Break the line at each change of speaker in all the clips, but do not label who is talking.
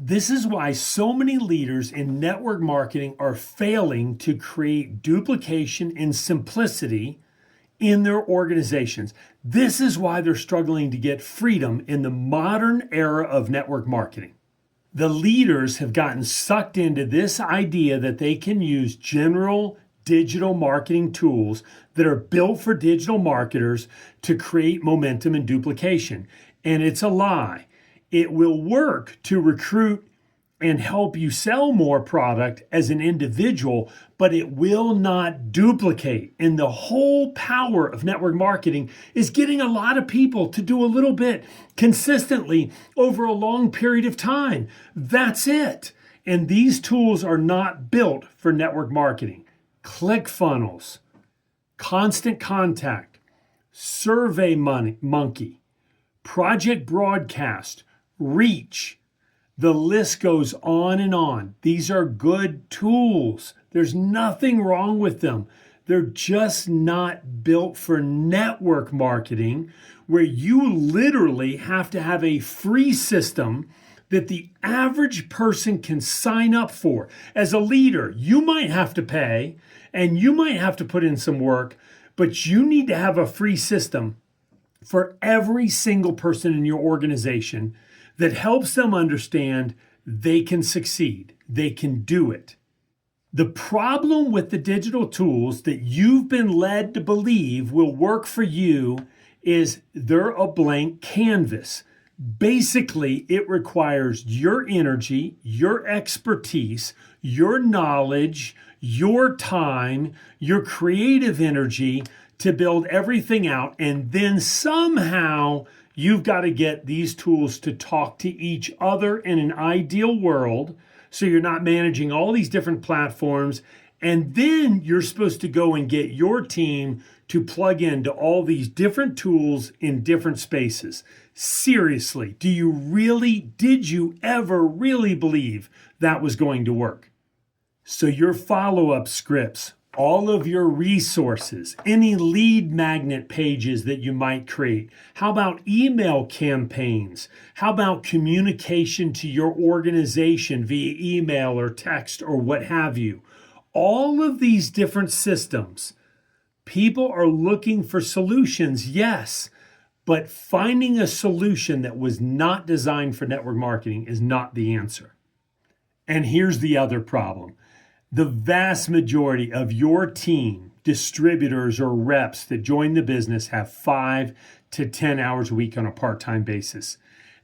This is why so many leaders in network marketing are failing to create duplication and simplicity in their organizations. This is why they're struggling to get freedom in the modern era of network marketing. The leaders have gotten sucked into this idea that they can use general digital marketing tools that are built for digital marketers to create momentum and duplication. And it's a lie. It will work to recruit and help you sell more product as an individual, but it will not duplicate. And the whole power of network marketing is getting a lot of people to do a little bit consistently over a long period of time. That's it. And these tools are not built for network marketing. ClickFunnels, Constant Contact, SurveyMonkey, Project Broadcast, Reach. The list goes on and on. These are good tools. There's nothing wrong with them. They're just not built for network marketing, where you literally have to have a free system that the average person can sign up for. As a leader, you might have to pay and you might have to put in some work, but you need to have a free system for every single person in your organization that helps them understand they can succeed, they can do it. The problem with the digital tools that you've been led to believe will work for you is they're a blank canvas. Basically, it requires your energy, your expertise, your knowledge, your time, your creative energy to build everything out, and then somehow you've got to get these tools to talk to each other in an ideal world, so you're not managing all these different platforms. And then you're supposed to go and get your team to plug into all these different tools in different spaces. Seriously, did you ever really believe that was going to work? So your follow-up scripts, all of your resources, any lead magnet pages that you might create. How about email campaigns? How about communication to your organization via email or text or what have you? All of these different systems, people are looking for solutions, yes, but finding a solution that was not designed for network marketing is not the answer. And here's the other problem. The vast majority of your team, distributors or reps that join the business have 5 to 10 hours a week on a part-time basis.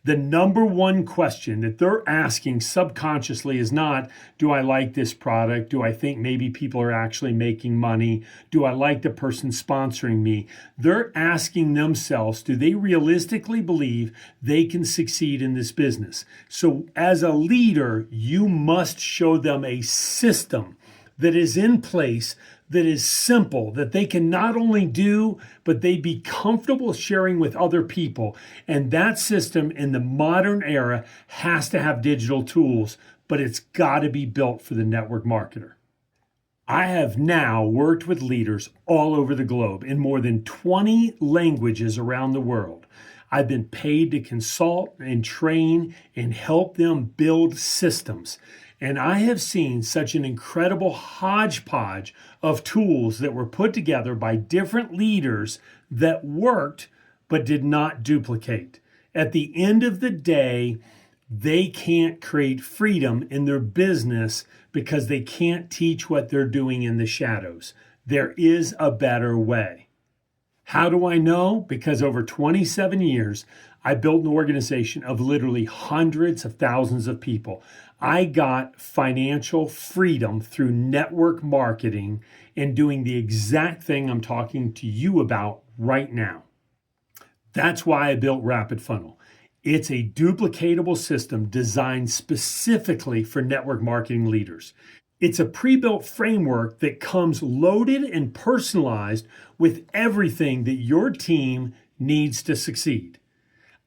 The number one question that they're asking subconsciously is not, do I like this product? Do I think maybe people are actually making money? Do I like the person sponsoring me? They're asking themselves, do they realistically believe they can succeed in this business? So as a leader, you must show them a system that is in place, that is simple, that they can not only do, but they be comfortable sharing with other people. And that system in the modern era has to have digital tools, but it's got to be built for the network marketer. I have now worked with leaders all over the globe in more than 20 languages around the world. I've been paid to consult and train and help them build systems. And I have seen such an incredible hodgepodge of tools that were put together by different leaders that worked but did not duplicate. At the end of the day, they can't create freedom in their business because they can't teach what they're doing in the shadows. There is a better way. How do I know? Because over 27 years, I built an organization of literally hundreds of thousands of people. I got financial freedom through network marketing and doing the exact thing I'm talking to you about right now. That's why I built Rapid Funnel. It's a duplicatable system designed specifically for network marketing leaders. It's a pre-built framework that comes loaded and personalized with everything that your team needs to succeed.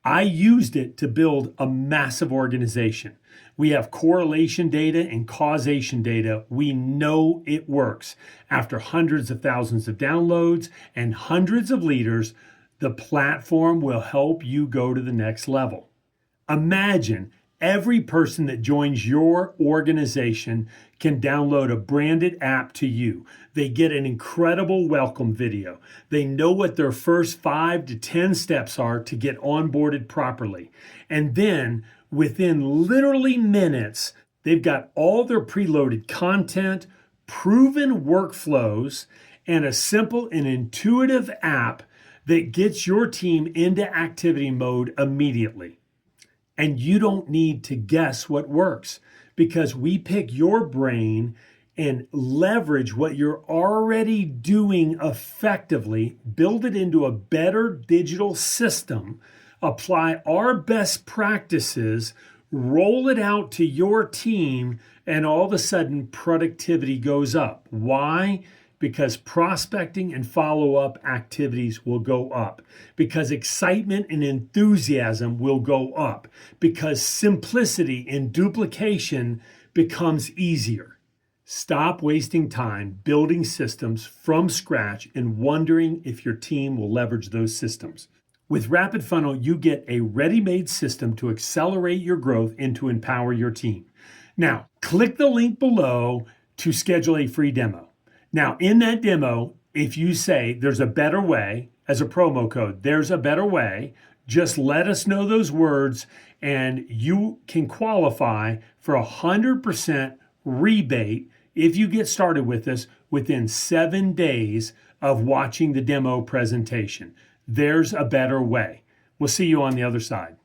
I used it to build a massive organization. We have correlation data and causation data. We know it works. After hundreds of thousands of downloads and hundreds of leaders, the platform will help you go to the next level. Imagine Every person that joins your organization can download a branded app to you. They get an incredible welcome video. They know what their first 5 to 10 steps are to get onboarded properly. And then within literally minutes, they've got all their preloaded content, proven workflows, and a simple and intuitive app that gets your team into activity mode immediately. And you don't need to guess what works because we pick your brain and leverage what you're already doing effectively, build it into a better digital system, apply our best practices, roll it out to your team, and all of a sudden productivity goes up. Why? Because prospecting and follow-up activities will go up, because excitement and enthusiasm will go up, because simplicity and duplication becomes easier. Stop wasting time building systems from scratch and wondering if your team will leverage those systems. With Rapid Funnel, you get a ready-made system to accelerate your growth and to empower your team. Now, click the link below to schedule a free demo. Now, in that demo, if you say there's a better way as a promo code, there's a better way, just let us know those words and you can qualify for 100% rebate if you get started with us within 7 days of watching the demo presentation. There's a better way. We'll see you on the other side.